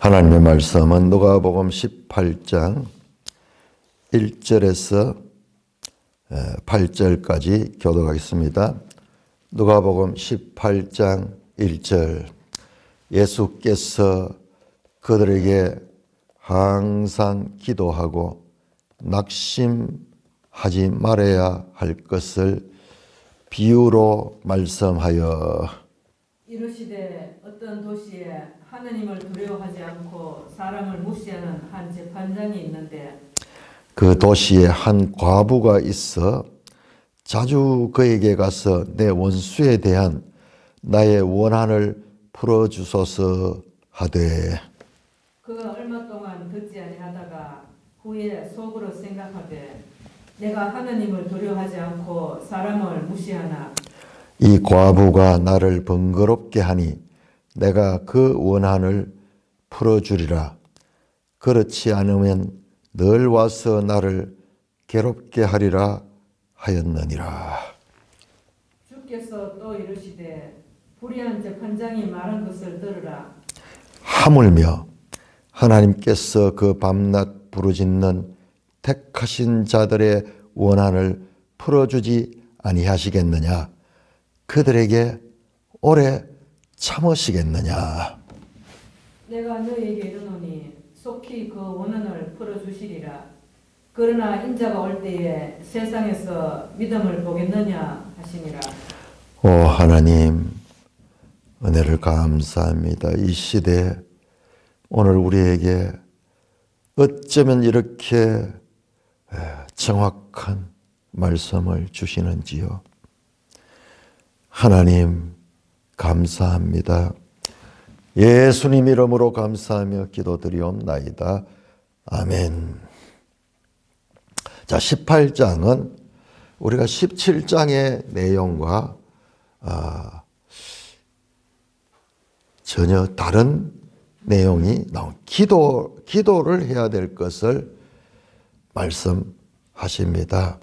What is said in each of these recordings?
하나님의 말씀은 누가복음 18장 1절에서 8절까지 교독하겠습니다. 누가복음 18장 1절. 예수께서 그들에게 항상 기도하고 낙심하지 말아야 할 것을 비유로 말씀하여 이르시되 어떤 도시에 하느님을 두려워하지 않고 사람을 무시하는 한 재판장이 있는데 그 도시에 한 과부가 있어 자주 그에게 가서 내 원수에 대한 나의 원한을 풀어주소서 하되 그가 얼마 동안 듣지 아니하다가 후에 속으로 생각하되 내가 하느님을 두려워하지 않고 사람을 무시하나 이 과부가 나를 번거롭게 하니 내가 그 원한을 풀어주리라. 그렇지 않으면 늘 와서 나를 괴롭게 하리라 하였느니라. 주께서 또 이르시되 불의한 재판장이 말한 것을 들으라. 하물며 하나님께서 그 밤낮 부르짖는 택하신 자들의 원한을 풀어주지 아니하시겠느냐. 그들에게 오래 참으시겠느냐. 내가 너희에게 이르노니 속히 그 원한을 풀어주시리라. 그러나 인자가 올 때에 세상에서 믿음을 보겠느냐 하시니라. 오 하나님, 은혜를 감사합니다. 이 시대에 오늘 우리에게 어쩌면 이렇게 정확한 말씀을 주시는지요. 하나님 감사합니다. 예수님 이름으로 감사하며 기도드리옵나이다. 아멘. 자, 18장은 우리가 17장의 내용과 전혀 다른 내용이 나온 기도를 해야 될 것을 말씀하십니다.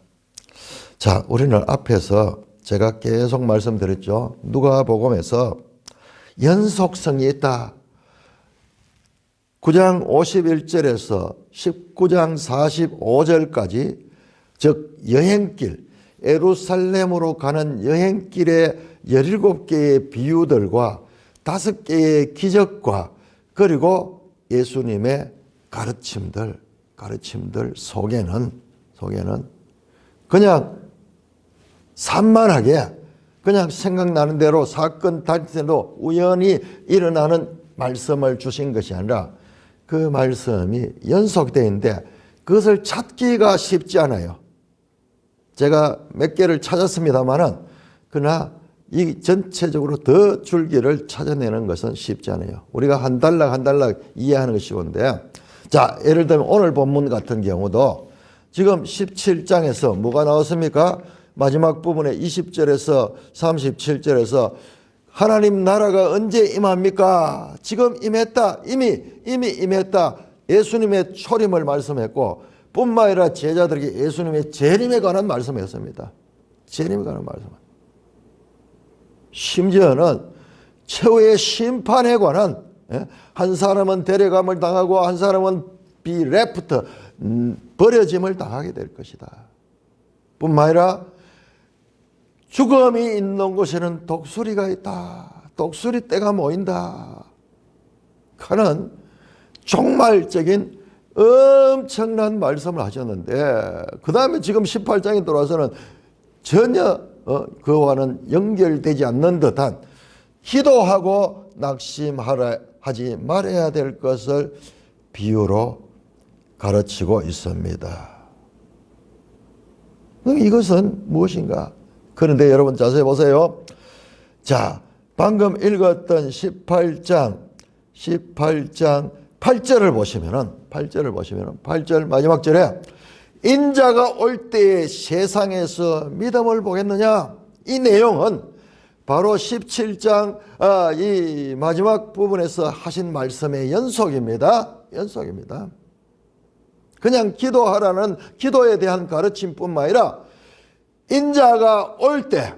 자, 우리는 앞에서 제가 계속 말씀드렸죠. 누가복음에서 연속성이 있다. 9장 51절에서 19장 45절까지 즉 여행길, 예루살렘으로 가는 여행길의 17개의 비유들과 5개의 기적과 그리고 예수님의 가르침들 속에는 그냥 산만하게 그냥 생각나는 대로 사건 단체로 우연히 일어나는 말씀을 주신 것이 아니라 그 말씀이 연속되어 있는데 그것을 찾기가 쉽지 않아요. 제가 몇 개를 찾았습니다만은 그러나 이 전체적으로 더 줄기를 찾아내는 것은 쉽지 않아요. 우리가 한 달락 이해하는 것이 쉬운데, 자, 예를 들면 오늘 본문 같은 경우도 지금 17장에서 뭐가 나왔습니까? 마지막 부분에 20절에서 37절에서 하나님 나라가 언제 임합니까? 지금 임했다. 이미 임했다. 예수님의 초림을 말씀했고 뿐만 아니라 제자들에게 예수님의 재림에 관한 말씀했습니다. 재림에 관한 말씀. 심지어는 최후의 심판에 관한, 한 사람은 데려감을 당하고 한 사람은 비레프트, 버려짐을 당하게 될 것이다. 뿐만 아니라 죽음이 있는 곳에는 독수리가 있다. 독수리 떼가 모인다. 하는 종말적인 엄청난 말씀을 하셨는데 그 다음에 지금 18장에 들어와서는 전혀 그와는 연결되지 않는 듯한 기도하고 낙심하지 말아야 될 것을 비유로 가르치고 있습니다. 이것은 무엇인가? 그런데 여러분 자세히 보세요. 자, 방금 읽었던 18장 8절을 보시면은 8절 마지막 절에 인자가 올 때에 세상에서 믿음을 보겠느냐? 이 내용은 바로 17장 이 마지막 부분에서 하신 말씀의 연속입니다. 그냥 기도하라는 기도에 대한 가르침뿐만 아니라 인자가 올 때,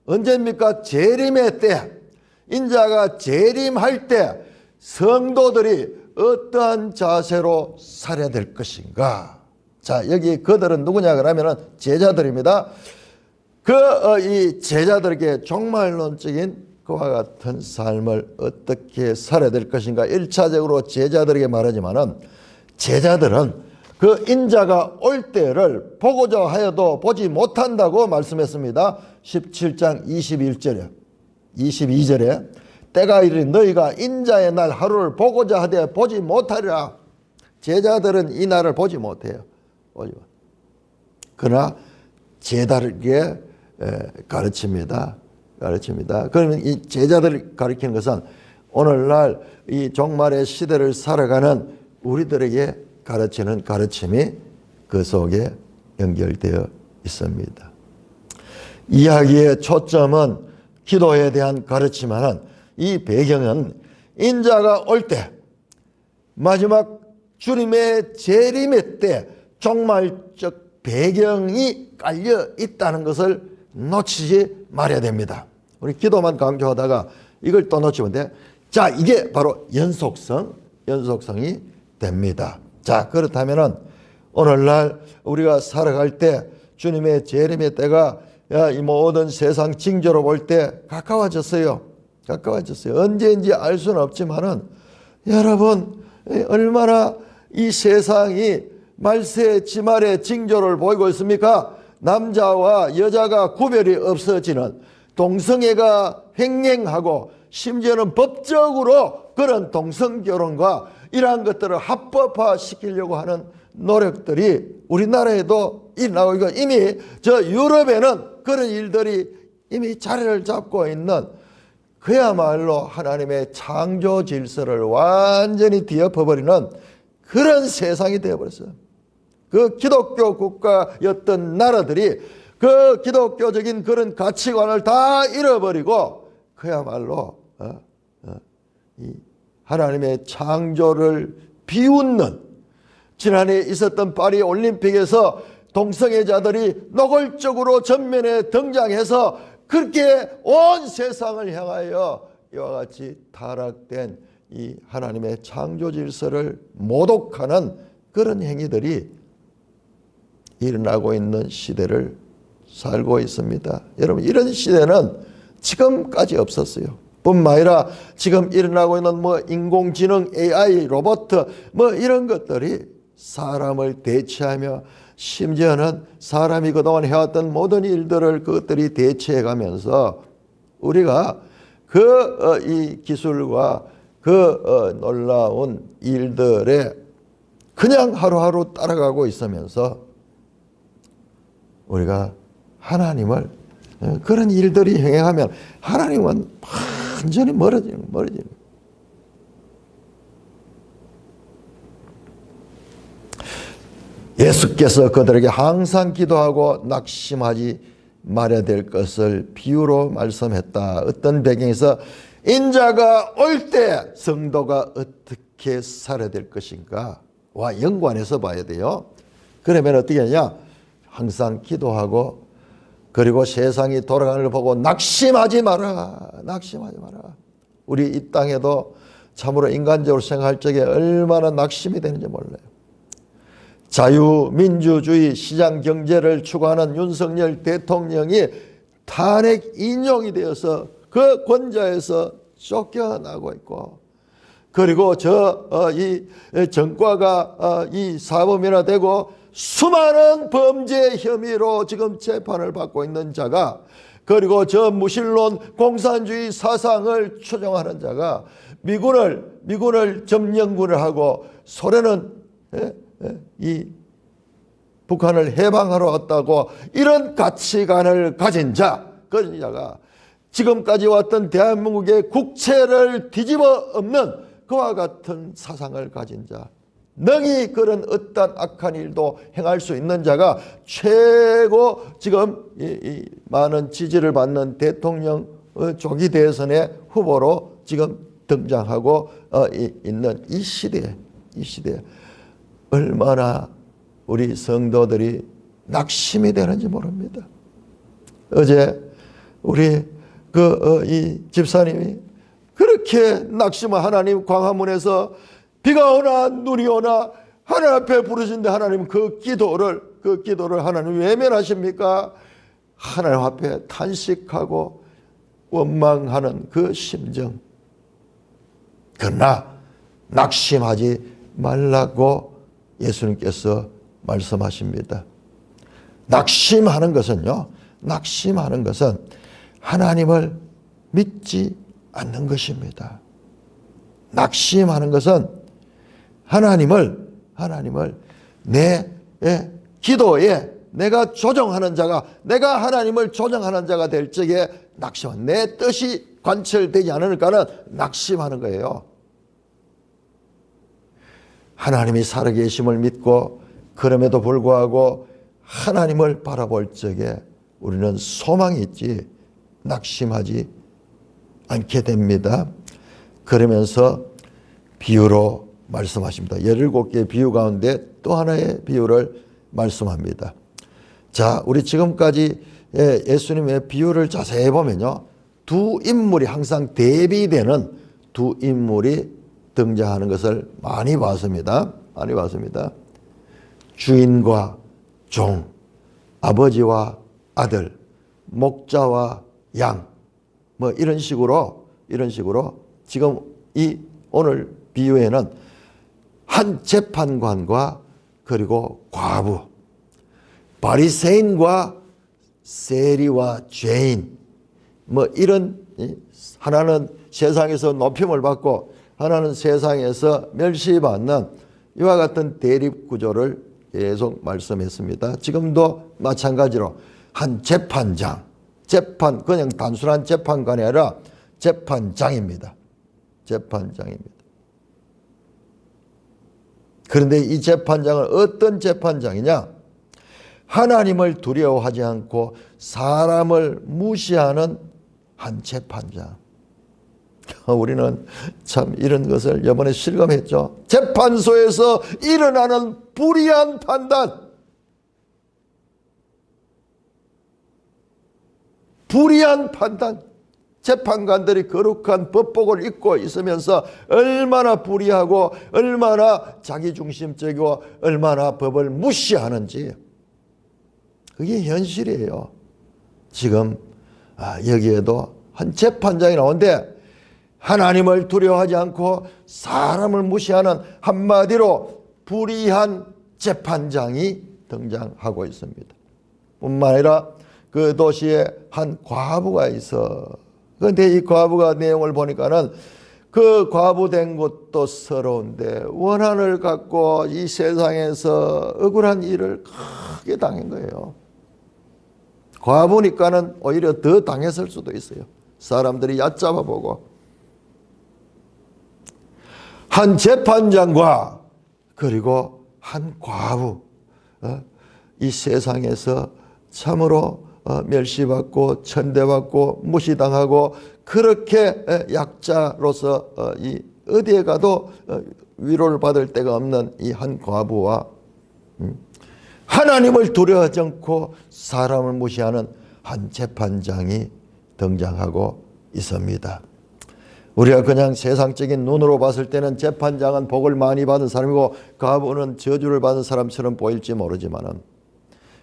언제입니까? 재림의 때, 인자가 재림할 때 성도들이 어떠한 자세로 살아야 될 것인가? 자, 여기 그들은 누구냐 그러면은 제자들입니다. 이 제자들에게 종말론적인 그와 같은 삶을 어떻게 살아야 될 것인가? 1차적으로 제자들에게 말하지만은 제자들은 그 인자가 올 때를 보고자 하여도 보지 못한다고 말씀했습니다. 17장 22절에 때가 이르니 너희가 인자의 날 하루를 보고자 하되 보지 못하리라. 제자들은 이 날을 보지 못해요. 그러나 제자들에게 가르칩니다. 그러면 이 제자들을 가르치는 것은 오늘날 이 종말의 시대를 살아가는 우리들에게 가르치는 가르침이 그 속에 연결되어 있습니다. 이야기의 초점은 기도에 대한 가르침하는 이 배경은 인자가 올 때 마지막 주님의 재림의 때 종말적 배경이 깔려 있다는 것을 놓치지 말아야 됩니다. 우리 기도만 강조하다가 이걸 또 놓치면 돼. 자, 이게 바로 연속성이 됩니다. 자, 그렇다면은 오늘날 우리가 살아갈 때 주님의 재림의 때가 이 모든 세상 징조로 볼 때 가까워졌어요. 언제인지 알 수는 없지만은 여러분 얼마나 이 세상이 말세 지말의 징조를 보이고 있습니까? 남자와 여자가 구별이 없어지는 동성애가 횡행하고 심지어는 법적으로 그런 동성결혼과 이러한 것들을 합법화시키려고 하는 노력들이 우리나라에도 일어나고 있고 이미 저 유럽에는 그런 일들이 이미 자리를 잡고 있는 그야말로 하나님의 창조 질서를 완전히 뒤엎어버리는 그런 세상이 되어버렸어요. 그 기독교 국가였던 나라들이 그 기독교적인 그런 가치관을 다 잃어버리고 그야말로 이 하나님의 창조를 비웃는, 지난해 있었던 파리 올림픽에서 동성애자들이 노골적으로 전면에 등장해서 그렇게 온 세상을 향하여 이와 같이 타락된 이 하나님의 창조 질서를 모독하는 그런 행위들이 일어나고 있는 시대를 살고 있습니다. 여러분, 이런 시대는 지금까지 없었어요. 뿐만 아니라 지금 일어나고 있는 인공지능, AI, 로봇 이런 것들이 사람을 대체하며 심지어는 사람이 그동안 해왔던 모든 일들을 그것들이 대체해 가면서 우리가 이 기술과 놀라운 일들에 그냥 하루하루 따라가고 있으면서 우리가 하나님을 그런 일들이 행하면 하나님은 완전히 멀어지는. 예수께서 그들에게 항상 기도하고 낙심하지 말아야 될 것을 비유로 말씀했다. 어떤 배경에서 인자가 올 때 성도가 어떻게 살아야 될 것인가와 연관해서 봐야 돼요. 그러면 어떻게 하냐? 항상 기도하고 그리고 세상이 돌아가는 걸 보고 낙심하지 마라. 우리 이 땅에도 참으로 인간적으로 생각할 적에 얼마나 낙심이 되는지 몰라요. 자유민주주의 시장경제를 추구하는 윤석열 대통령이 탄핵 인용이 되어서 그 권좌에서 쫓겨나고 있고, 그리고 이 전과가 이 사범이나 되고 수많은 범죄 혐의로 지금 재판을 받고 있는 자가, 그리고 저 무신론 공산주의 사상을 추종하는 자가 미군을 점령군을 하고 소련은 이 북한을 해방하러 왔다고 이런 가치관을 가진 자, 그런 자가 지금까지 왔던 대한민국의 국채를 뒤집어 엎는 그와 같은 사상을 가진 자, 능히 그런 어떤 악한 일도 행할 수 있는 자가 최고 지금 이 많은 지지를 받는 대통령 조기 대선의 후보로 지금 등장하고 있는 이 시대에 얼마나 우리 성도들이 낙심이 되는지 모릅니다. 어제 우리 이 집사님이 그렇게 낙심을 하나님 광화문에서 비가 오나 눈이 오나 하나님 앞에 부르신데 하나님 그 기도를 하나님 외면하십니까? 하나님 앞에 탄식하고 원망하는 그 심정. 그러나 낙심하지 말라고 예수님께서 말씀하십니다. 낙심하는 것은요, 낙심하는 것은 하나님을 믿지 않는 것입니다. 낙심하는 것은 하나님을 내 기도에 내가 조정하는 자가, 내가 하나님을 조정하는 자가 될 적에 낙심한, 내 뜻이 관철되지 않으니까는 낙심하는 거예요. 하나님이 살아계심을 믿고 그럼에도 불구하고 하나님을 바라볼 적에 우리는 소망이 있지 낙심하지 않게 됩니다. 그러면서 비유로 말씀하십니다. 17개의 비유 가운데 또 하나의 비유를 말씀합니다. 자, 우리 지금까지 예수님의 비유를 자세히 보면요, 두 인물이 항상 대비되는 두 인물이 등장하는 것을 많이 봤습니다. 많이 봤습니다. 주인과 종, 아버지와 아들, 목자와 양, 뭐 이런 식으로 지금 이 오늘 비유에는 한 재판관과 그리고 과부, 바리새인과 세리와 죄인, 뭐 이런, 하나는 세상에서 높임을 받고 하나는 세상에서 멸시받는 이와 같은 대립 구조를 계속 말씀했습니다. 지금도 마찬가지로 한 재판장, 그냥 단순한 재판관이 아니라 재판장입니다. 재판장입니다. 그런데 이 재판장은 어떤 재판장이냐? 하나님을 두려워하지 않고 사람을 무시하는 한 재판장. 우리는 참 이런 것을 이번에 실감했죠. 재판소에서 일어나는 불의한 판단, 재판관들이 거룩한 법복을 입고 있으면서 얼마나 불의하고 얼마나 자기중심적이고 얼마나 법을 무시하는지, 그게 현실이에요. 지금 여기에도 한 재판장이 나오는데 하나님을 두려워하지 않고 사람을 무시하는, 한마디로 불의한 재판장이 등장하고 있습니다. 뿐만 아니라 그 도시에 한 과부가 있어. 그런데 이 과부가 내용을 보니까는 그 과부 된 것도 서러운데 원한을 갖고 이 세상에서 억울한 일을 크게 당한 거예요. 과부니까는 오히려 더 당했을 수도 있어요. 사람들이 얕잡아 보고. 한 재판장과 그리고 한 과부, 이 세상에서 참으로 멸시받고 천대받고 무시당하고 그렇게 약자로서 이 어디에 가도 위로를 받을 데가 없는 이 한 과부와 하나님을 두려워하지 않고 사람을 무시하는 한 재판장이 등장하고 있습니다. 우리가 그냥 세상적인 눈으로 봤을 때는 재판장은 복을 많이 받은 사람이고 과부는 저주를 받은 사람처럼 보일지 모르지만은,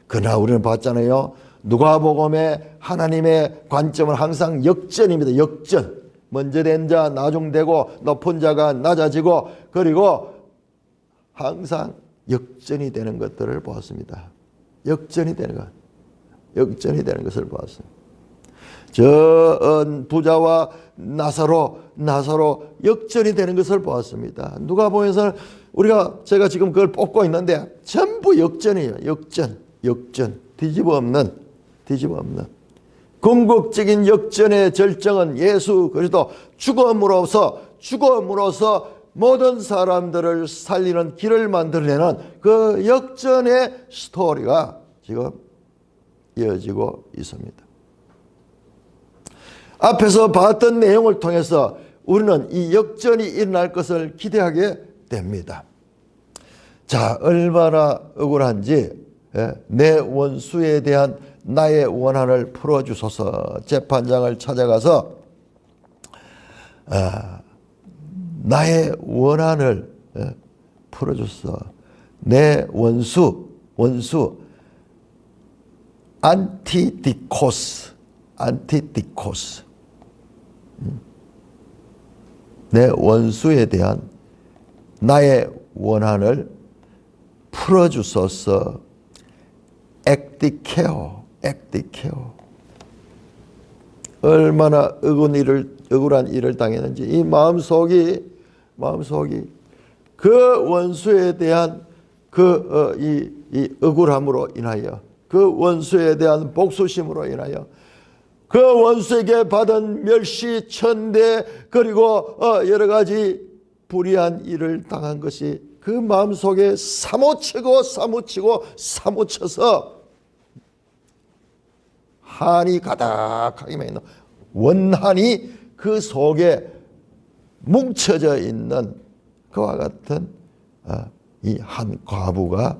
그러나 우리는 봤잖아요. 누가복음의 하나님의 관점은 항상 역전입니다. 역전. 먼저 된 자 나중되고 높은 자가 낮아지고, 그리고 항상 역전이 되는 것들을 보았습니다. 역전이 되는 것을 보았습니다. 저 부자와 나사로 역전이 되는 것을 보았습니다. 누가복음에서는 제가 지금 그걸 뽑고 있는데 전부 역전이에요. 역전. 뒤집어 없는 궁극적인 역전의 절정은 예수 그리스도 죽음으로서 모든 사람들을 살리는 길을 만들어내는 그 역전의 스토리가 지금 이어지고 있습니다. 앞에서 봤던 내용을 통해서 우리는 이 역전이 일어날 것을 기대하게 됩니다. 자, 얼마나 억울한지, 내 원수에 대한 나의 원한을 풀어주소서. 재판장을 찾아가서 나의 원한을 풀어줬어. 내 원수 안티디코스. 내 원수에 대한 나의 원한을 풀어주소서. 액디케어. 얼마나 억울한 일을 당했는지 이 마음속이 그 원수에 대한 이 억울함으로 인하여, 그 원수에 대한 복수심으로 인하여, 그 원수에게 받은 멸시, 천대, 그리고 여러 가지 불의한 일을 당한 것이 그 마음속에 사무쳐서 한이 가득하게 있는, 원한이 그 속에 뭉쳐져 있는 그와 같은 이 한 과부가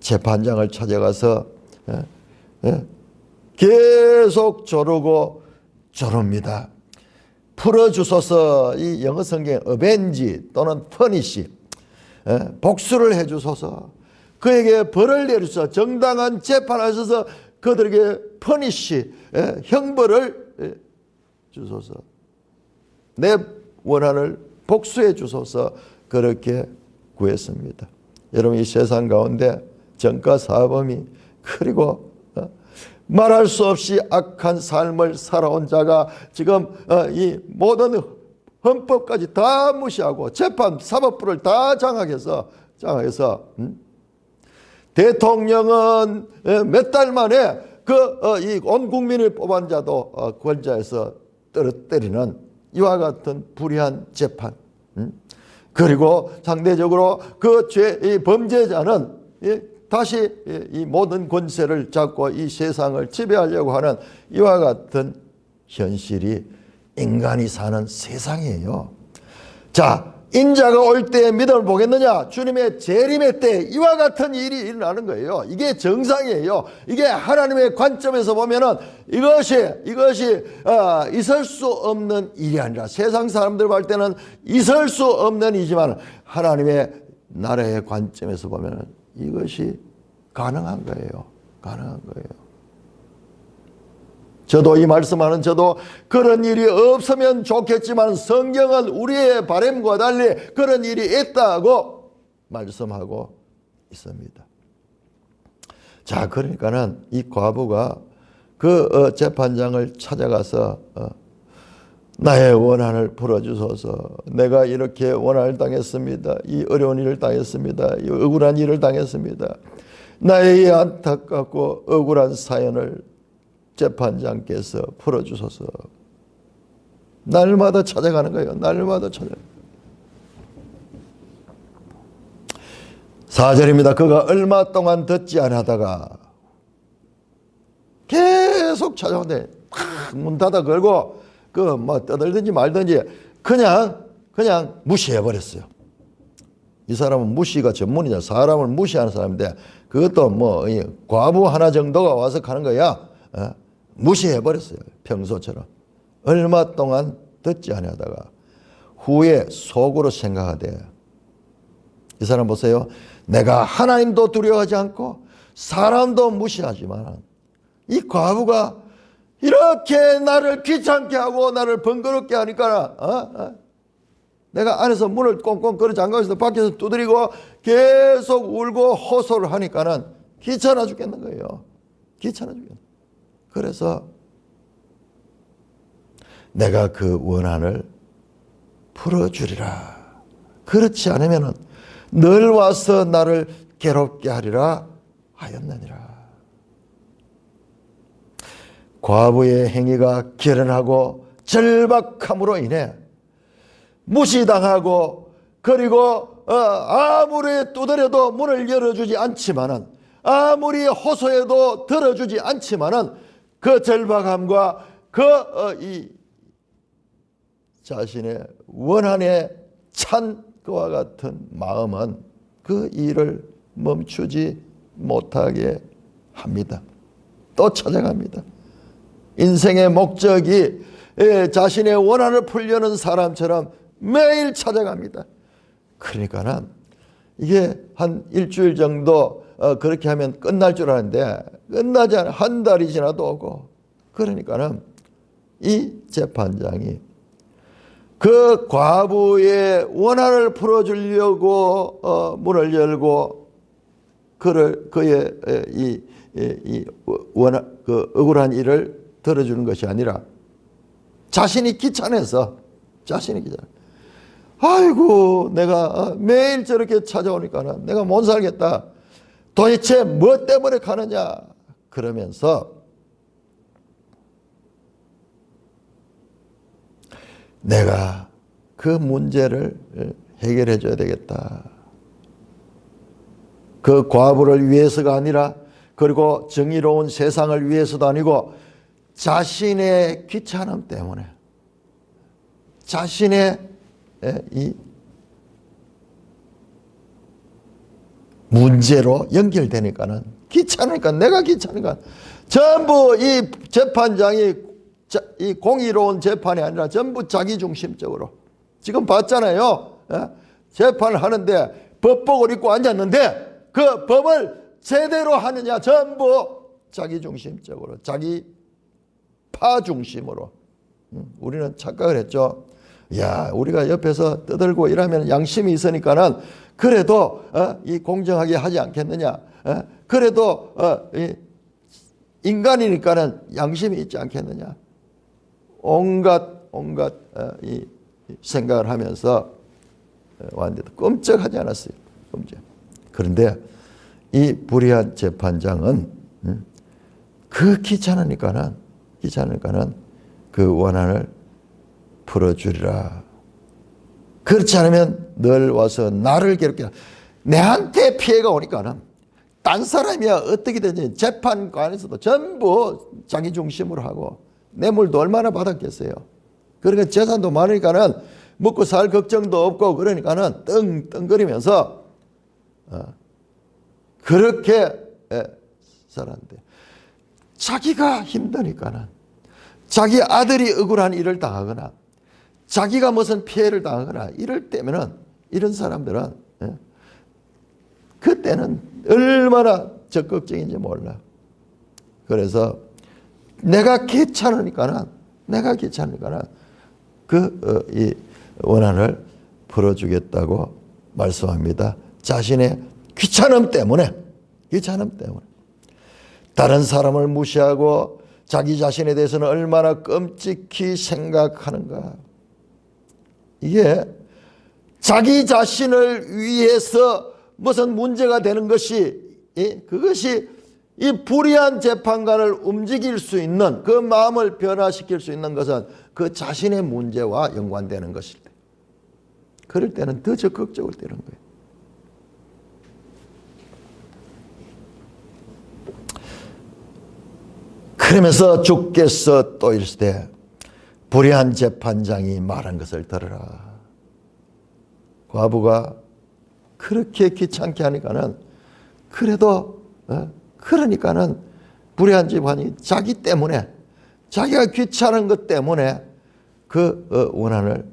재판장을 찾아가서 계속 조릅니다. 풀어주소서. 이 영어 성경 어벤지 또는 퍼니시, 복수를 해주소서. 그에게 벌을 내주소서. 정당한 재판하셔서 그들에게 퍼니시, 형벌을 주소서. 내 원한을 복수해 주소서. 그렇게 구했습니다. 여러분, 이 세상 가운데 정가사범이, 그리고 말할 수 없이 악한 삶을 살아온 자가 지금 이 모든 헌법까지 다 무시하고 재판 사법부를 다 장악해서 대통령은 몇 달 만에 이 온 국민을 뽑은 자도 권좌에서 떨어뜨리는 이와 같은 불의한 재판, 그리고 상대적으로 이 범죄자는 다시 이 모든 권세를 잡고 이 세상을 지배하려고 하는 이와 같은 현실이 인간이 사는 세상이에요. 자, 인자가 올 때에 믿음을 보겠느냐? 주님의 재림의 때 이와 같은 일이 일어나는 거예요. 이게 정상이에요. 이게 하나님의 관점에서 보면은 이것이 있을 수 없는 일이 아니라, 세상 사람들 볼 때는 있을 수 없는 일이지만 하나님의 나라의 관점에서 보면은 이것이 가능한 거예요. 저도 이 말씀하는 저도 그런 일이 없으면 좋겠지만 성경은 우리의 바람과 달리 그런 일이 있다고 말씀하고 있습니다. 자, 그러니까는 이 과부가 그 재판장을 찾아가서 나의 원한을 풀어주소서. 내가 이렇게 원한을 당했습니다. 이 어려운 일을 당했습니다. 이 억울한 일을 당했습니다. 나의 안타깝고 억울한 사연을 재판장께서 풀어주소서. 날마다 찾아가는 거예요. 날마다 찾아가는 거예요. 4절입니다. 그가 얼마 동안 듣지 않다가 계속 찾아오는데 문 닫아 걸고 떠들든지 말든지 그냥 무시해버렸어요. 이 사람은 무시가 전문이죠. 사람을 무시하는 사람인데 그것도 과부 하나 정도가 와서 가는 거야. 무시해버렸어요. 평소처럼. 얼마 동안 듣지 아니하다가 후에 속으로 생각하되, 이 사람 보세요. 내가 하나님도 두려워하지 않고 사람도 무시하지만 이 과부가 이렇게 나를 귀찮게 하고 나를 번거롭게 하니까 내가 안에서 문을 꽁꽁 걸어 잠가서 밖에서 두드리고 계속 울고 호소를 하니까는 귀찮아 죽겠는 거예요. 귀찮아 죽겠는. 그래서 내가 그 원한을 풀어주리라. 그렇지 않으면 늘 와서 나를 괴롭게 하리라 하였느니라. 과부의 행위가 결연하고 절박함으로 인해 무시당하고, 그리고 아무리 두드려도 문을 열어주지 않지만은, 아무리 호소해도 들어주지 않지만은 그 절박함과 이 자신의 원한에 찬 그와 같은 마음은 그 일을 멈추지 못하게 합니다. 또 찾아갑니다. 인생의 목적이 자신의 원한을 풀려는 사람처럼 매일 찾아갑니다. 그러니까는 이게 한 일주일 정도 그렇게 하면 끝날 줄 알았는데 끝나지 않아. 한 달이 지나도 오고. 그러니까는 이 재판장이 그 과부의 원한을 풀어주려고 문을 열고 그의 그 억울한 일을 들어주는 것이 아니라 자신이 귀찮아서 아이고 내가 매일 저렇게 찾아오니까는 내가 못 살겠다. 도대체 뭐 때문에 가느냐 그러면서 내가 그 문제를 해결해 줘야 되겠다. 그 과부를 위해서가 아니라 그리고 정의로운 세상을 위해서도 아니고 자신의 귀찮음 때문에 자신의 이 문제로 연결되니까는 귀찮으니까 내가 귀찮으니까 전부 이 재판장이 이 공의로운 재판이 아니라 전부 자기중심적으로 지금 봤잖아요. 재판을 하는데 법복을 입고 앉았는데 그 법을 제대로 하느냐 전부 자기중심적으로 자기 파중심으로 우리는 착각을 했죠. 야, 우리가 옆에서 떠들고 이러면 양심이 있으니까는 그래도 이 공정하게 하지 않겠느냐. 그래도 인간이니까는 양심이 있지 않겠느냐. 온갖 이 생각을 하면서 왔는데도 끔찍하지 않았어요. 끔찍. 그런데 이 불의한 재판장은 그 귀찮으니까는 그 원한을 풀어주리라. 그렇지 않으면 늘 와서 나를 괴롭게 내한테 피해가 오니까는 딴 사람이야 어떻게든지 재판관에서도 전부 자기 중심으로 하고 뇌물도 얼마나 받았겠어요. 그러니까 재산도 많으니까는 먹고 살 걱정도 없고 그러니까는 떵떵거리면서 그렇게 살았는데 자기가 힘드니까는 자기 아들이 억울한 일을 당하거나 자기가 무슨 피해를 당하거나 이럴 때면은 이런 사람들은 그때는 얼마나 적극적인지 몰라. 그래서 내가 귀찮으니까는 이 원한을 풀어주겠다고 말씀합니다. 자신의 귀찮음 때문에 다른 사람을 무시하고 자기 자신에 대해서는 얼마나 끔찍히 생각하는가. 이게 자기 자신을 위해서 무슨 문제가 되는 것이 그것이 이 불의한 재판관을 움직일 수 있는 그 마음을 변화시킬 수 있는 것은 그 자신의 문제와 연관되는 것일 때 그럴 때는 더 적극적으로 되는 거예요. 그러면서 주께서 또 이르시되 불의한 재판장이 말한 것을 들으라. 과부가 그렇게 귀찮게 하니까는 그래도 그러니까는 불의한 재판이 자기 때문에 자기가 귀찮은 것 때문에 그 원한을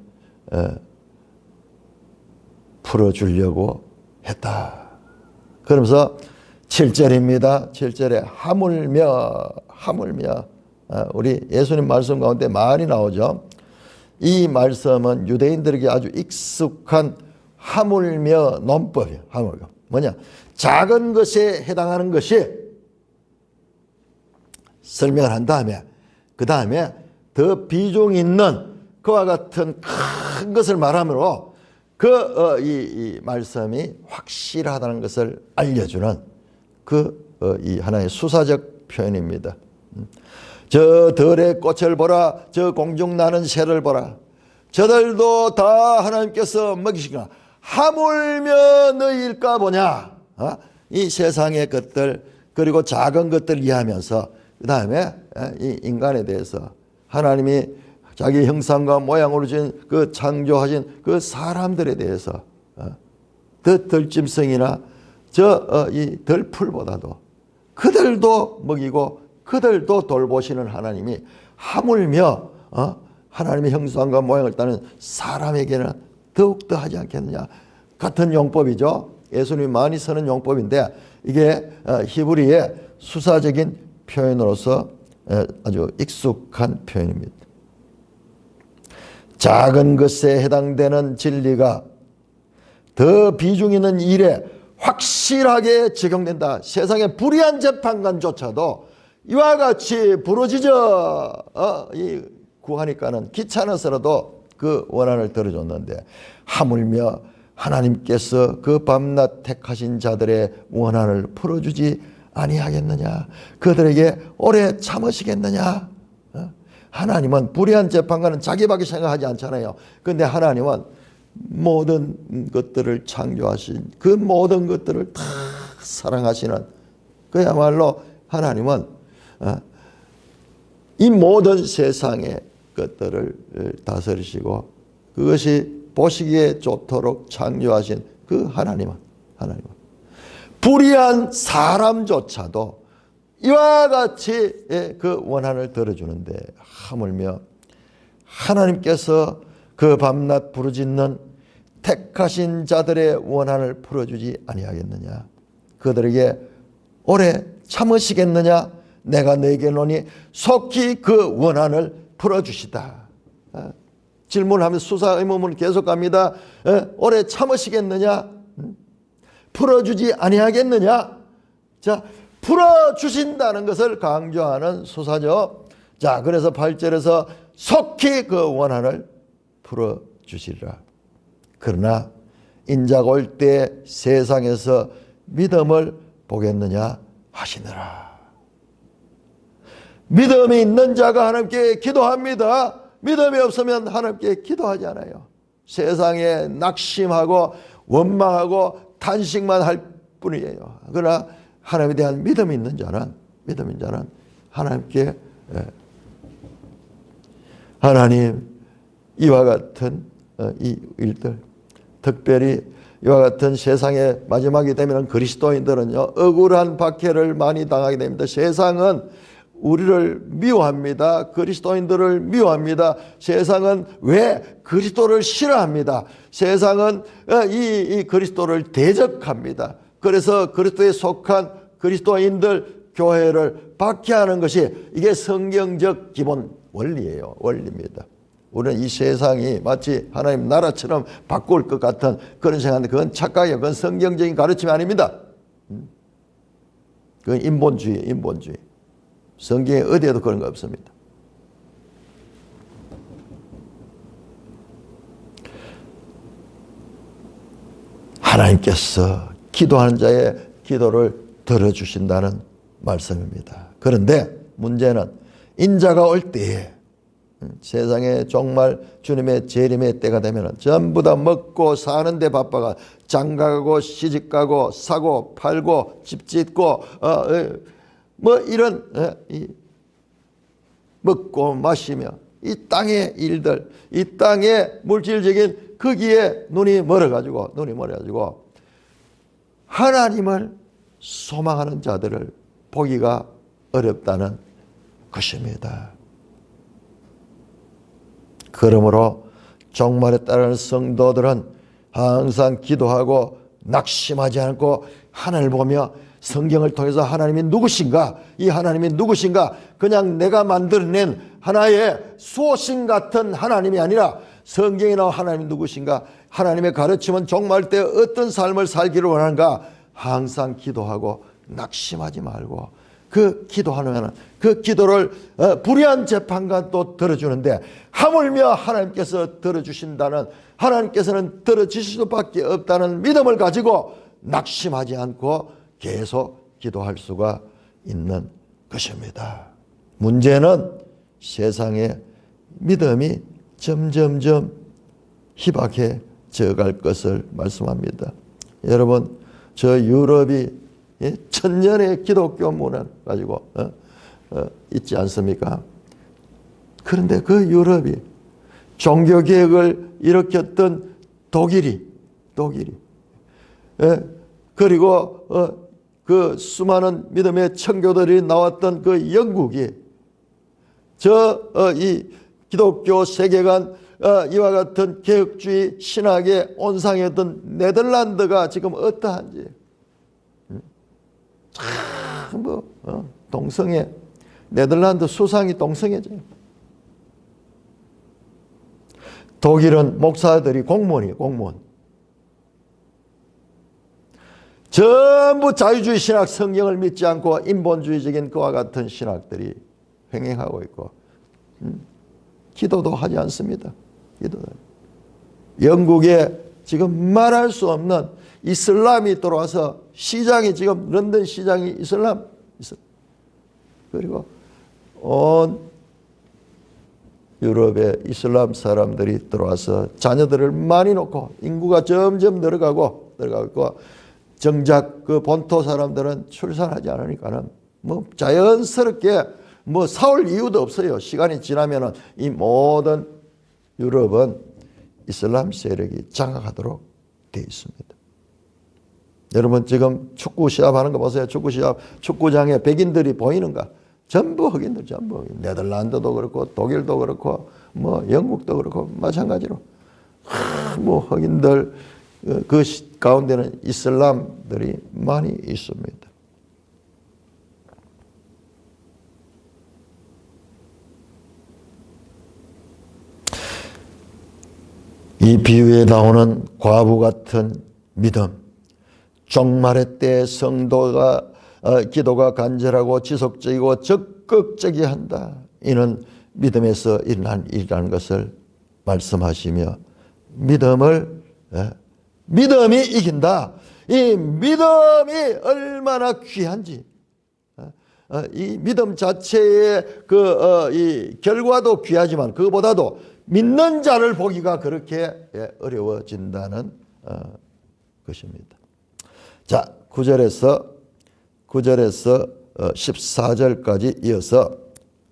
풀어주려고 했다. 그러면서 7절입니다. 7절에 하물며 우리 예수님 말씀 가운데 많이 나오죠. 이 말씀은 유대인들에게 아주 익숙한 하물며 논법이에요. 하물며 뭐냐? 작은 것에 해당하는 것이 설명을 한 다음에 그 다음에 더 비중 있는 그와 같은 큰 것을 말하므로 이 말씀이 확실하다는 것을 알려주는 이 하나의 수사적 표현입니다. 저 들의 꽃을 보라, 저 공중 나는 새를 보라. 저들도 다 하나님께서 먹이시거나 하물며 너희일까 보냐. 이 세상의 것들 그리고 작은 것들 이해하면서 그 다음에 이 인간에 대해서 하나님이 자기 형상과 모양으로 진 그 창조하신 그 사람들에 대해서 더 들짐승이나 이 들풀보다도 그들도 먹이고 그들도 돌보시는 하나님이 하물며 하나님의 형상과 모양을 따는 사람에게는 더욱더 하지 않겠느냐. 같은 용법이죠. 예수님이 많이 쓰는 용법인데 이게 히브리의 수사적인 표현으로서 아주 익숙한 표현입니다. 작은 것에 해당되는 진리가 더 비중 있는 일에 확실하게 적용된다. 세상의 불의한 재판관조차도 이와 같이 부러지져 구하니까는 귀찮아서라도 그 원한을 들어줬는데, 하물며 하나님께서 그 밤낮 택하신 자들의 원한을 풀어주지 아니하겠느냐? 그들에게 오래 참으시겠느냐? 하나님은 불의한 재판관은 자기밖에 생각하지 않잖아요. 그런데 하나님은 모든 것들을 창조하신 그 모든 것들을 다 사랑하시는, 그야말로 하나님은 이 모든 세상의 것들을 다스리시고 그것이 보시기에 좋도록 창조하신 그 하나님은 불의한 사람조차도 이와 같이 그 원한을 들어주는데, 하물며 하나님께서 그 밤낮 부르짖는 택하신 자들의 원한을 풀어주지 아니하겠느냐? 그들에게 오래 참으시겠느냐? 내가 네게 노니 속히 그 원한을 풀어주시다. 질문하면서 수사 의문문 계속 갑니다. 오래 참으시겠느냐? 풀어주지 아니하겠느냐? 자, 풀어주신다는 것을 강조하는 수사죠. 자, 그래서 8절에서 속히 그 원한을 풀어주시리라. 그러나 인자가 올 때 세상에서 믿음을 보겠느냐 하시느라. 믿음이 있는 자가 하나님께 기도합니다. 믿음이 없으면 하나님께 기도하지 않아요. 세상에 낙심하고 원망하고 탄식만 할 뿐이에요. 그러나 하나님에 대한 믿음이 있는 자는 하나님께 하나님, 이와 같은 이 일들, 특별히 이와 같은 세상의 마지막이 되면 그리스도인들은요, 억울한 박해를 많이 당하게 됩니다. 세상은 우리를 미워합니다. 그리스도인들을 미워합니다. 세상은 왜 그리스도를 싫어합니다. 세상은 이 그리스도를 대적합니다. 그래서 그리스도에 속한 그리스도인들, 교회를 박해하는 것이 이게 성경적 기본 원리예요. 원리입니다. 우리는 이 세상이 마치 하나님 나라처럼 바꿀 것 같은 그런 생각인데 그건 착각이에요. 그건 성경적인 가르침이 아닙니다. 그건 인본주의. 성경에 어디에도 그런 거 없습니다. 하나님께서 기도하는 자의 기도를 들어주신다는 말씀입니다. 그런데 문제는 인자가 올 때에, 세상에 정말 주님의 재림의 때가 되면 전부 다 먹고 사는데 바빠가 장가가고 시집가고 사고 팔고 집 짓고 뭐 이런 먹고 마시며 이 땅의 일들, 이 땅의 물질적인 거기에 눈이 멀어가지고 하나님을 소망하는 자들을 보기가 어렵다는 것입니다. 그러므로 종말에 따르는 성도들은 항상 기도하고 낙심하지 않고 하나님을 보며 성경을 통해서 하나님이 누구신가? 이 하나님이 누구신가? 그냥 내가 만들어낸 하나의 수호신 같은 하나님이 아니라 성경에 나온 하나님이 누구신가? 하나님의 가르침은 종말 때 어떤 삶을 살기를 원하는가? 항상 기도하고 낙심하지 말고 그 기도하면 그 기도를 불의한 재판관도 들어주는데 하물며 하나님께서 들어주신다는, 하나님께서는 들어주실 수밖에 없다는 믿음을 가지고 낙심하지 않고 계속 기도할 수가 있는 것입니다. 문제는 세상의 믿음이 점점점 희박해져 갈 것을 말씀합니다. 여러분, 저 유럽이 천년의 기독교 문화 가지고 있지 않습니까? 그런데 그 유럽이 종교개혁을 일으켰던 독일이 그리고 그 수많은 믿음의 청교들이 나왔던 그 영국이 이 기독교 세계관 이와 같은 개혁주의 신학의 온상이었던 네덜란드가 지금 어떠한지 참 동성애, 네덜란드 수상이 동성애죠. 독일은 목사들이 공무원이에요. 공무원. 전부 자유주의 신학, 성경을 믿지 않고 인본주의적인 그와 같은 신학들이 횡행하고 있고 기도도 하지 않습니다. 기도도. 영국에 지금 말할 수 없는 이슬람이 들어와서 시장이 지금 런던 시장이 이슬람. 그리고 온 유럽에 이슬람 사람들이 들어와서 자녀들을 많이 놓고 인구가 점점 늘어가고 있고 정작 그 본토 사람들은 출산하지 않으니까는 뭐 자연스럽게 뭐 싸울 이유도 없어요. 시간이 지나면은 이 모든 유럽은 이슬람 세력이 장악하도록 되어 있습니다. 여러분 지금 축구 시합하는 거 보세요. 축구 시합, 축구장에 백인들이 보이는가? 전부 흑인들, 전부 흑인. 네덜란드도 그렇고 독일도 그렇고 뭐 영국도 그렇고 마찬가지로 뭐 흑인들 그 가운데는 이슬람들이 많이 있습니다. 이 비유에 나오는 과부 같은 믿음, 종말의 때 성도가 기도가 간절하고 지속적이고 적극적이어야 한다. 이는 믿음에서 일어난 일이라는 것을 말씀하시며 믿음이 이긴다. 이 믿음이 얼마나 귀한지, 이 믿음 자체의 이 결과도 귀하지만 그보다도 믿는 자를 보기가 그렇게 어려워진다는 것입니다. 자, 9절에서 14절까지 이어서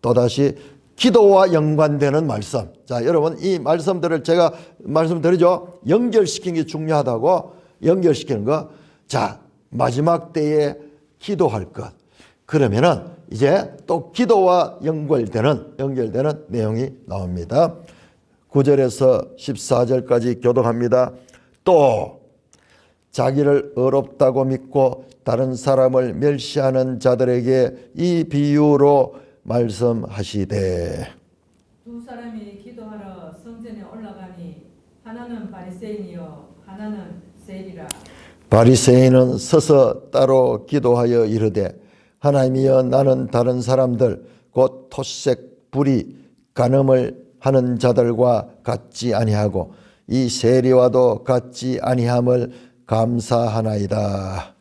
또다시 기도와 연관되는 말씀. 자, 여러분 이 말씀들을 제가 말씀드리죠. 연결시키는 게 중요하다고 연결시키는 거. 자, 마지막 때에 기도할 것. 그러면은 이제 또 기도와 연결되는 내용이 나옵니다. 9절에서 14절까지 교독합니다. 또 자기를 어렵다고 믿고 다른 사람을 멸시하는 자들에게 이 비유로 말씀하시되 두 사람이 기도하러 성전에 올라가니 하나는 바리새인이요 하나는 세리라. 바리새인은 서서 따로 기도하여 이르되 하나님이여 나는 다른 사람들 곧 토색 불의 간음을 하는 자들과 같지 아니하고 이 세리와도 같지 아니함을 감사하나이다.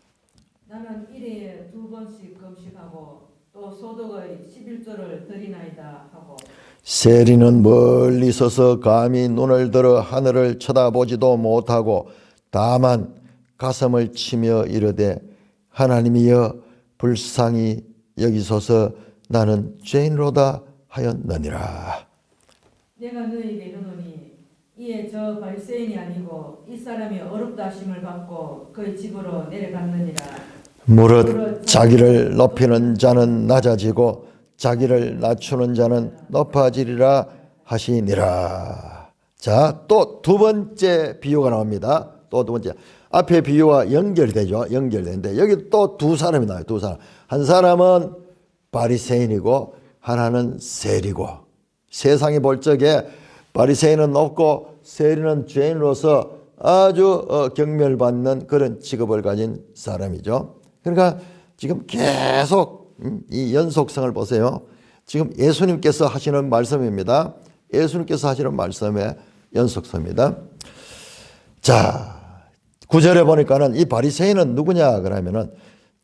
나는 일해에 2번씩 금식하고 또 소득의 11조를 드리나이다 하고 세리는 멀리 서서 감히 눈을 들어 하늘을 쳐다보지도 못하고 다만 가슴을 치며 이르되 하나님이여 불쌍히 여기소서 나는 죄인으로다 하였느니라. 내가 너희에게 이르노니 이에 저 바리새인이 아니고 이 사람이 어렵다 하심을 받고 그의 집으로 내려갔느니라. 무릇 자기를 높이는 자는 낮아지고 자기를 낮추는 자는 높아지리라 하시니라. 자, 또 두 번째 비유가 나옵니다. 또 두 번째. 앞에 비유와 연결되죠. 연결되는데 여기 또 두 사람이 나와요. 두 사람. 한 사람은 바리새인이고 하나는 세리고. 세상이 볼 적에 바리새인은 높고 세리는 죄인으로서 아주 경멸받는 그런 직업을 가진 사람이죠. 그러니까 지금 계속 이 연속성을 보세요. 지금 예수님께서 하시는 말씀입니다. 예수님께서 하시는 말씀의 연속성입니다. 자, 9절에 보니까는 이 바리새인은 누구냐 그러면은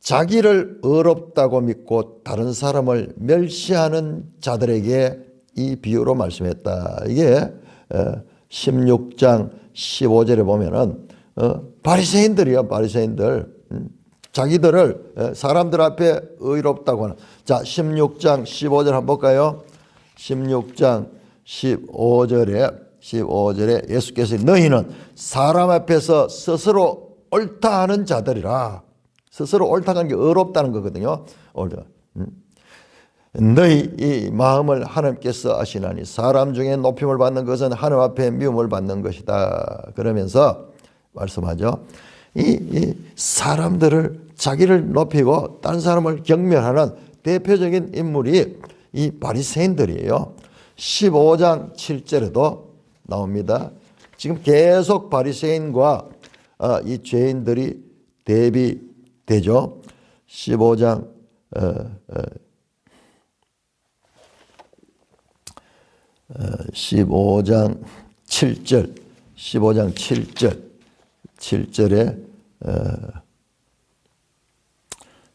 자기를 어렵다고 믿고 다른 사람을 멸시하는 자들에게 이 비유로 말씀했다. 이게 16장 15절에 보면은 바리새인들이야. 바리새인들 자기들을 사람들 앞에 의롭다고 하는. 자, 16장 15절 한번 볼까요? 16장 15절에 예수께서 너희는 사람 앞에서 스스로 옳다 하는 자들이라. 스스로 옳다 하는 게 의롭다는 거거든요. 너희 이 마음을 하나님께서 아시나니 사람 중에 높임을 받는 것은 하나님 앞에 미움을 받는 것이다. 그러면서 말씀하죠. 이 사람들을 자기를 높이고 다른 사람을 경멸하는 대표적인 인물이 이 바리새인들이에요. 15장 7절에도 나옵니다. 지금 계속 바리새인과 이 죄인들이 대비되죠. 15장 7절 15장 7절에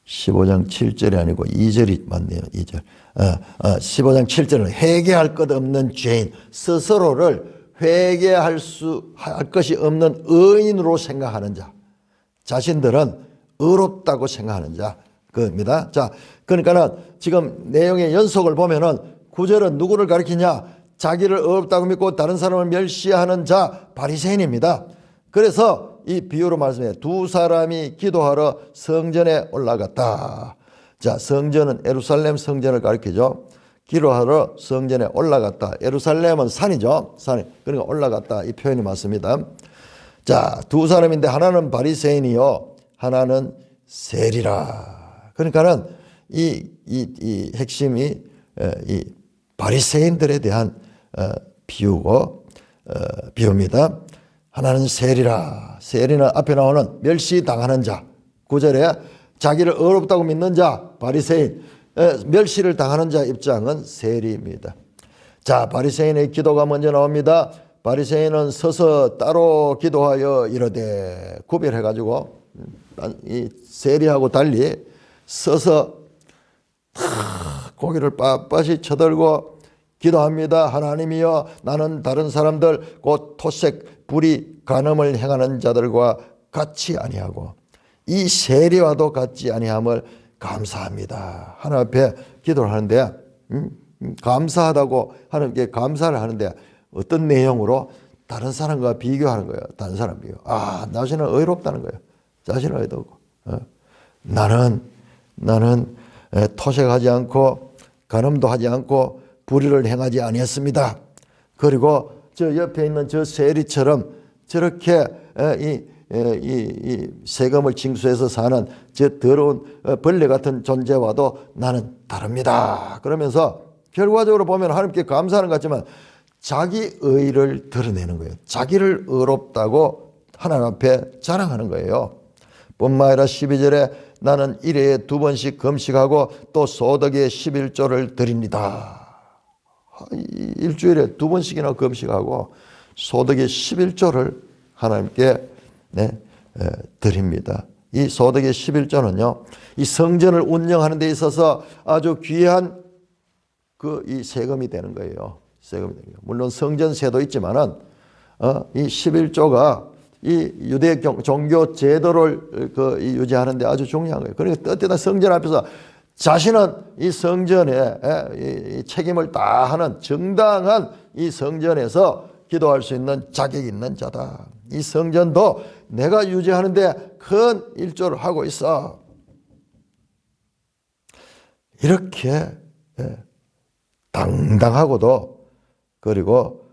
15장 7절이 아니고 2절이 맞네요. 2절. 15장 7절은 회개할 것 없는 죄인, 스스로를 회개할 것이 없는 의인으로 생각하는 자, 자신들은 의롭다고 생각하는 자, 그겁니다. 자, 그러니까는 지금 내용의 연속을 보면은 9절은 누구를 가리키냐? 자기를 의롭다고 믿고 다른 사람을 멸시하는 자, 바리새인입니다. 그래서 이 비유로 말씀해 두 사람이 기도하러 성전에 올라갔다. 자, 성전은 예루살렘 성전을 가리키죠. 기도하러 성전에 올라갔다. 예루살렘은 산이죠. 산이. 그러니까 올라갔다. 이 표현이 맞습니다. 자, 두 사람인데 하나는 바리새인이요, 하나는 세리라. 그러니까는 이 핵심이 이 바리새인들에 대한 비유입니다. 하나는 세리라. 세리는 앞에 나오는 멸시당하는 자. 9절에 자기를 의롭다고 믿는 자, 바리새인. 멸시를 당하는 자 입장은 세리입니다. 자, 바리새인의 기도가 먼저 나옵니다. 바리새인은 서서 따로 기도하여 이르되, 구별해가지고 이 세리하고 달리 서서 고개를 빳빳이 쳐들고 기도합니다. 하나님이여, 나는 다른 사람들 곧 토색, 불의, 간음을 행하는 자들과 같이 아니하고 이 세리와도 같지 아니함을 감사합니다. 하나님 앞에 기도를 하는데 감사하다고 하나님께 감사를 하는데 어떤 내용으로? 다른 사람과 비교하는 거예요. 다른 사람 비교. 자신은 의롭다는 거예요. 자신은 의롭고 나는 토색하지 않고 간음도 하지 않고 불의를 행하지 아니했습니다. 그리고 저 옆에 있는 저 세리처럼 저렇게 이 세금을 징수해서 사는 저 더러운 벌레 같은 존재와도 나는 다릅니다. 그러면서 결과적으로 보면 하나님께 감사하는 것 같지만 자기 의를 드러내는 거예요. 자기를 의롭다고 하나님 앞에 자랑하는 거예요. 뿐만 아니라 12절에 나는 일회에 2번씩 금식하고 또 소득의 11조를 드립니다. 일주일에 2번씩이나 금식하고 소득의 11조를 하나님께 드립니다. 이 소득의 11조는요, 이 성전을 운영하는 데 있어서 아주 귀한 이 세금이 되는 거예요. 세금이 되는 거예요. 물론 성전세도 있지만은 이 11조가 이 유대 종교 제도를 유지하는 데 아주 중요한 거예요. 그러니까 뜻대다 성전 앞에서 자신은 이 성전에 이 책임을 다하는 정당한 이 성전에서 기도할 수 있는 자격이 있는 자다. 이 성전도 내가 유지하는데 큰 일조를 하고 있어. 이렇게 당당하고도 그리고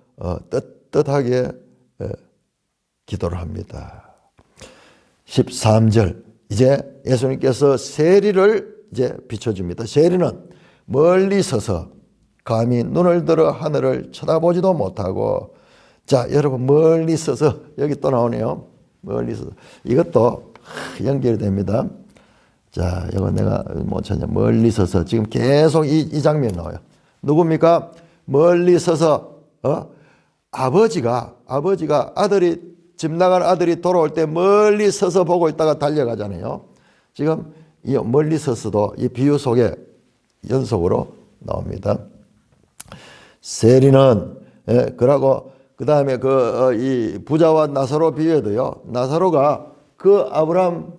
떳떳하게 기도를 합니다. 13절 이제 예수님께서 세리를 이제 비춰줍니다. 세리는 멀리 서서 감히 눈을 들어 하늘을 쳐다보지도 못하고, 자, 여러분 멀리 서서 여기 또 나오네요. 멀리 서서 이것도 연결이 됩니다. 자, 이거 내가 못 찾냐. 멀리 서서 지금 계속 이 장면 나와요. 누굽니까? 멀리 서서 아버지가 집 나간 아들이 돌아올 때 멀리 서서 보고 있다가 달려가잖아요. 지금 이 멀리 서서도 이 비유 속에 연속으로 나옵니다. 세리는 그러고 그 다음에 이 부자와 나사로 비유에도요. 나사로가 그 아브라함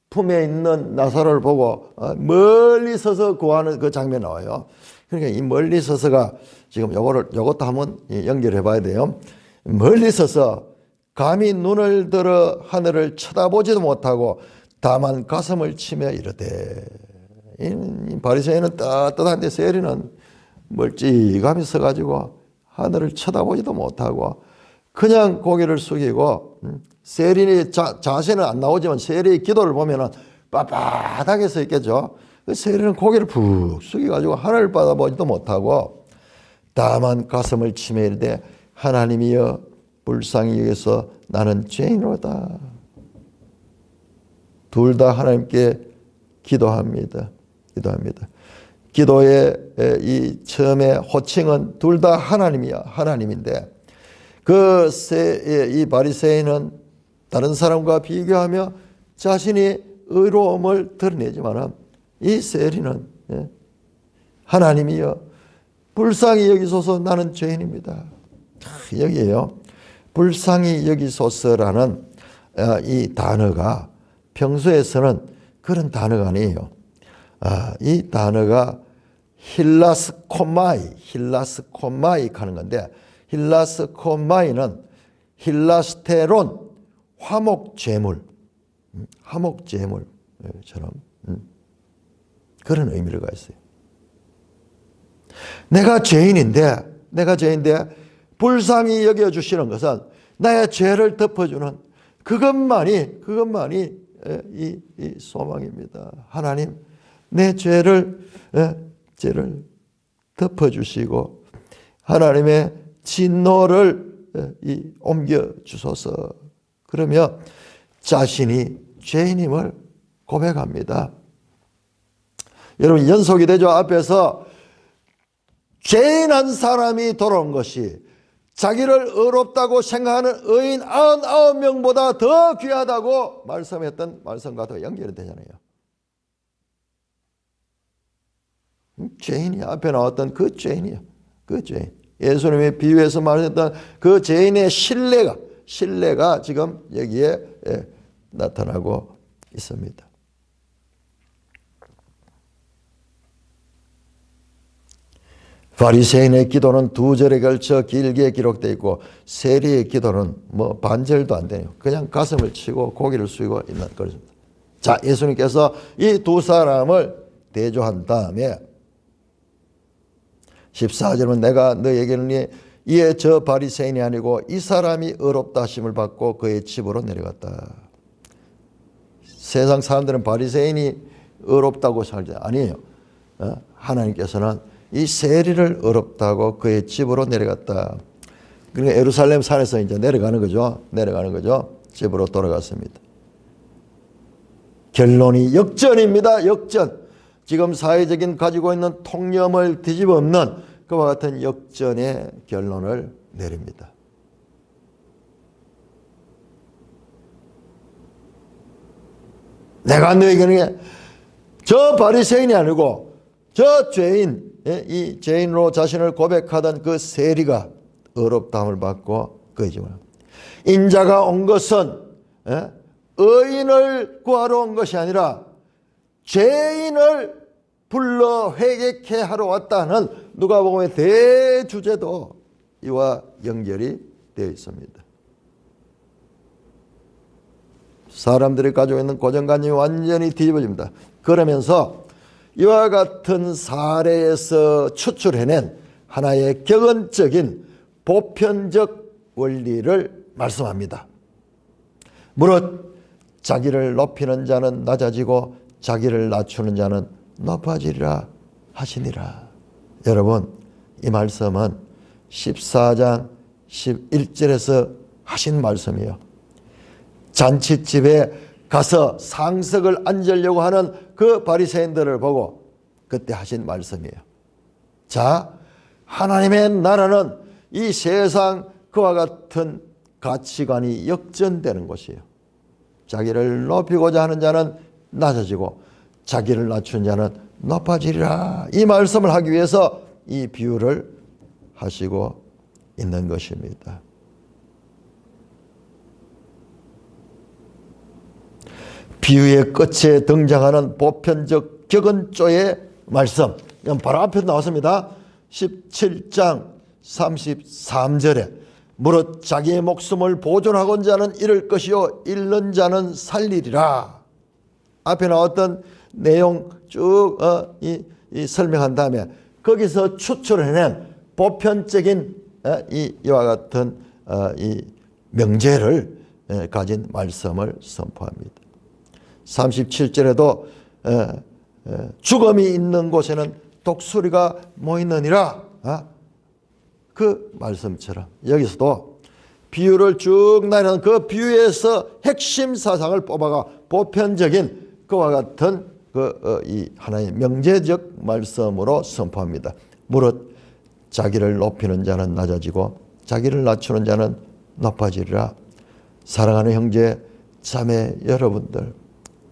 품에 있는 나사로를 보고 멀리 서서 구하는 그 장면이 나와요. 그러니까 이 멀리 서서가 지금 요것도 한번 연결해 봐야 돼요. 멀리 서서 감히 눈을 들어 하늘을 쳐다보지도 못하고 다만 가슴을 치며 이르되, 이 바리새인은 떳떳한데 세리는 멀찌감히 서가지고 하늘을 쳐다보지도 못하고 그냥 고개를 숙이고, 세리의 자세는 안 나오지만 세리의 기도를 보면은 빳빳하게 서 있겠죠. 그 세리는 고개를 푹 숙여가지고 하늘을 바라보지도 못하고 다만 가슴을 치며 이르되 하나님이여 불쌍히 여기서 나는 죄인이로다. 둘 다 하나님께 기도합니다. 기도의 이 처음에 호칭은 둘 다 하나님이야. 하나님인데 이 바리새인은 다른 사람과 비교하며 자신이 의로움을 드러내지만 이 세리는 하나님이여 불쌍히 여기소서 나는 죄인입니다. 여기에요. 불쌍히 여기소서라는 이 단어가 평소에서는 그런 단어가 아니에요. 이 단어가 힐라스코마이 하는 건데, 힐라스코마이는 힐라스테론 화목제물처럼 그런 의미를 가지고 있어요. 내가 죄인인데 불쌍히 여겨주시는 것은 나의 죄를 덮어주는 그것만이 이 소망입니다. 하나님, 내 죄를 덮어주시고 하나님의 진노를 옮겨 주소서. 그러며 자신이 죄인임을 고백합니다. 여러분 연속이 되죠. 앞에서 죄인 한 사람이 돌아온 것이 자기를 의롭다고 생각하는 의인 99명보다 더 귀하다고 말씀했던 말씀과도 연결이 되잖아요. 죄인이 앞에 나왔던 그 죄인이요. 그 죄인. 예수님의 비유에서 말했던 그 죄인의 신뢰가 지금 여기에 나타나고 있습니다. 바리새인의 기도는 2절에 걸쳐 길게 기록되어 있고 세리의 기도는 뭐 반절도 안 되네요. 그냥 가슴을 치고 고개를 숙이고 있는 것입니다. 자, 예수님께서 이 두 사람을 대조한 다음에 14절은 내가 너에게는 이에 저 바리새인이 아니고 이 사람이 의롭다 하심을 받고 그의 집으로 내려갔다. 세상 사람들은 바리새인이 의롭다고 살지 아니에요. 하나님께서는 이 세리를 의롭다고 그의 집으로 내려갔다. 그러니까 예루살렘 산에서 이제 내려가는 거죠. 집으로 돌아갔습니다. 결론이 역전입니다. 역전. 지금 사회적인 가지고 있는 통념을 뒤집어 엎는 그와 같은 역전의 결론을 내립니다. 내가 너에게는 저 바리새인이 아니고 저 죄인, 이 죄인으로 자신을 고백하던 그 세리가 의롭다함을 받고 그의 집을. 인자가 온 것은 의인을 구하러 온 것이 아니라 죄인을 불러 회개케 하러 왔다는 누가복음의 대주제도 이와 연결이 되어 있습니다. 사람들이 가지고 있는 고정관념이 완전히 뒤집어집니다. 그러면서 이와 같은 사례에서 추출해낸 하나의 격언적인 보편적 원리를 말씀합니다. 무릇 자기를 높이는 자는 낮아지고 자기를 낮추는 자는 높아지리라 하시니라. 여러분, 이 말씀은 14장 11절에서 하신 말씀이에요. 잔치집에 가서 상석을 앉으려고 하는 그 바리새인들을 보고 그때 하신 말씀이에요. 자, 하나님의 나라는 이 세상 그와 같은 가치관이 역전되는 것이에요. 자기를 높이고자 하는 자는 낮아지고 자기를 낮춘 자는 높아지리라. 이 말씀을 하기 위해서 이 비유를 하시고 있는 것입니다. 비유의 끝에 등장하는 보편적 격언조의 말씀, 바로 앞에 나왔습니다. 17장 33절에 무릇 자기의 목숨을 보존하고자 하는 잃을 것이요 잃는 자는 살리리라. 앞에 나왔던 내용 쭉 설명한 다음에 거기서 추출해낸 보편적인 이와 같은 이 명제를 가진 말씀을 선포합니다. 37절에도 죽음이 있는 곳에는 독수리가 모이느니라, 그 말씀처럼 여기서도 비유를 쭉 나누는 그 비유에서 핵심 사상을 뽑아가 보편적인 그와 같은 이 하나의 명제적 말씀으로 선포합니다. 무릇 자기를 높이는 자는 낮아지고 자기를 낮추는 자는 높아지리라. 사랑하는 형제 자매 여러분들,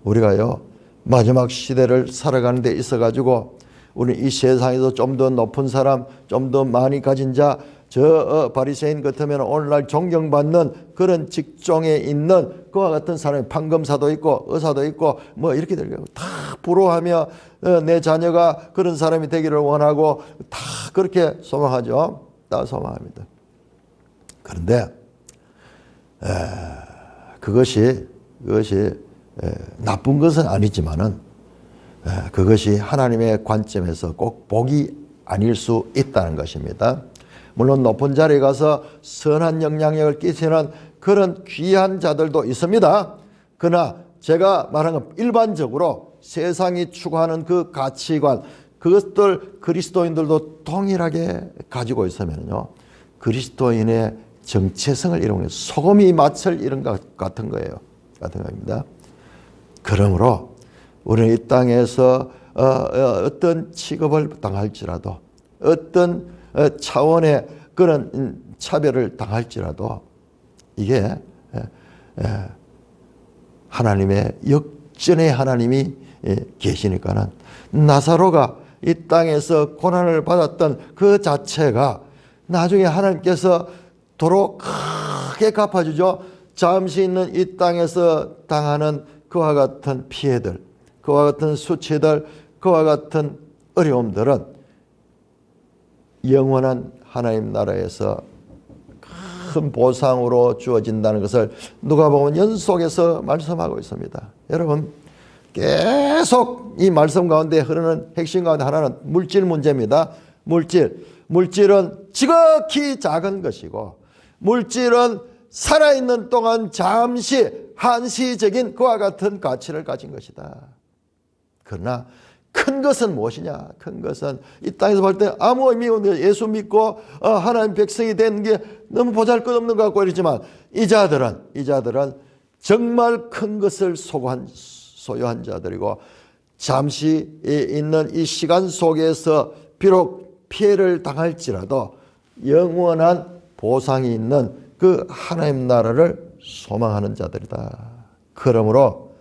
우리가요 마지막 시대를 살아가는 데 있어 가지고 우리 이 세상에서 좀 더 높은 사람, 좀 더 많이 가진 자, 바리새인 같으면 오늘날 존경받는 그런 직종에 있는 그와 같은 사람이 판검사도 있고 의사도 있고 뭐 이렇게 되고 다 부러워하며 내 자녀가 그런 사람이 되기를 원하고 다 그렇게 소망하죠. 다 소망합니다. 그런데 그것이 나쁜 것은 아니지만은 그것이 하나님의 관점에서 꼭 복이 아닐 수 있다는 것입니다. 물론 높은 자리에 가서 선한 영향력을 끼치는 그런 귀한 자들도 있습니다. 그러나 제가 말한 건 일반적으로 세상이 추구하는 그 가치관, 그것들 그리스도인들도 동일하게 가지고 있으면요, 그리스도인의 정체성을 잃은 거예요. 소금이 맛을 잃은 것 같은 거예요. 같은 겁니다. 그러므로 우리는 이 땅에서 어떤 취급을 당할지라도, 어떤 차원의 그런 차별을 당할지라도 이게 하나님의 역전의 하나님이 계시니까는 나사로가 이 땅에서 고난을 받았던 그 자체가 나중에 하나님께서 도로 크게 갚아주죠. 잠시 있는 이 땅에서 당하는 그와 같은 피해들, 그와 같은 수치들, 그와 같은 어려움들은 영원한 하나님 나라에서 큰 보상으로 주어진다는 것을 누가복음 연속해서 말씀하고 있습니다. 여러분, 계속 이 말씀 가운데 흐르는 핵심 가운데 하나는 물질 문제입니다. 물질은 지극히 작은 것이고, 물질은 살아있는 동안 잠시 한시적인 그와 같은 가치를 가진 것이다. 그러나 큰 것은 무엇이냐? 큰 것은 이 땅에서 볼 때 아무 의미 없는 예수 믿고 하나님 백성이 되는 게 너무 보잘것없는 것 같고 이러지만 이 자들은 정말 큰 것을 소유한 자들이고, 잠시 있는 이 시간 속에서 비록 피해를 당할지라도 영원한 보상이 있는 그 하나님 나라를 소망하는 자들이다. 그러므로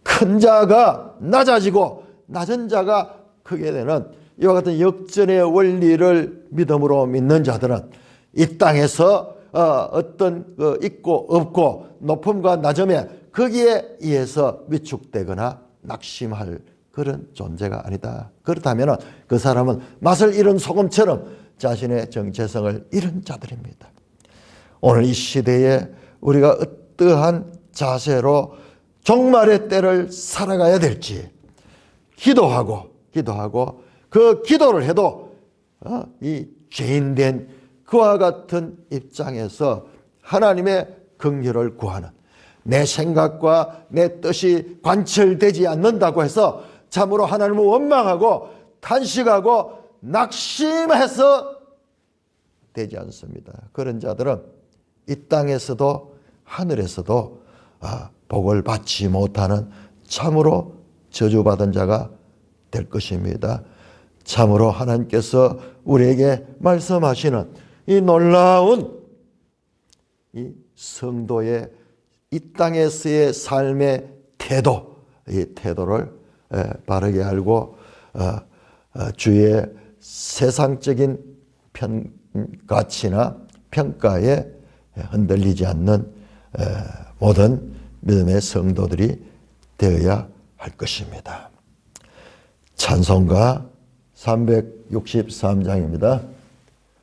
큰 자가 낮아지고 낮은 자가 크게 되는 이와 같은 역전의 원리를 믿음으로 믿는 자들은 이 땅에서 어떤 있고 없고 높음과 낮음에 거기에 의해서 위축되거나 낙심할 그런 존재가 아니다. 그렇다면 그 사람은 맛을 잃은 소금처럼 자신의 정체성을 잃은 자들입니다. 오늘 이 시대에 우리가 어떠한 자세로 종말의 때를 살아가야 될지 기도하고 그 기도를 해도 이 죄인된 그와 같은 입장에서 하나님의 긍휼을 구하는, 내 생각과 내 뜻이 관철되지 않는다고 해서 참으로 하나님을 원망하고 탄식하고 낙심해서 되지 않습니다. 그런 자들은 이 땅에서도 하늘에서도 복을 받지 못하는 참으로 저주받은 자가 될 것입니다. 참으로 하나님께서 우리에게 말씀하시는 이 놀라운 이 성도의 이 땅에서의 삶의 태도, 이 태도를 바르게 알고 주의 세상적인 가치나 평가에 흔들리지 않는 모든 믿음의 성도들이 되어야 할 것입니다. 찬송가 363장입니다.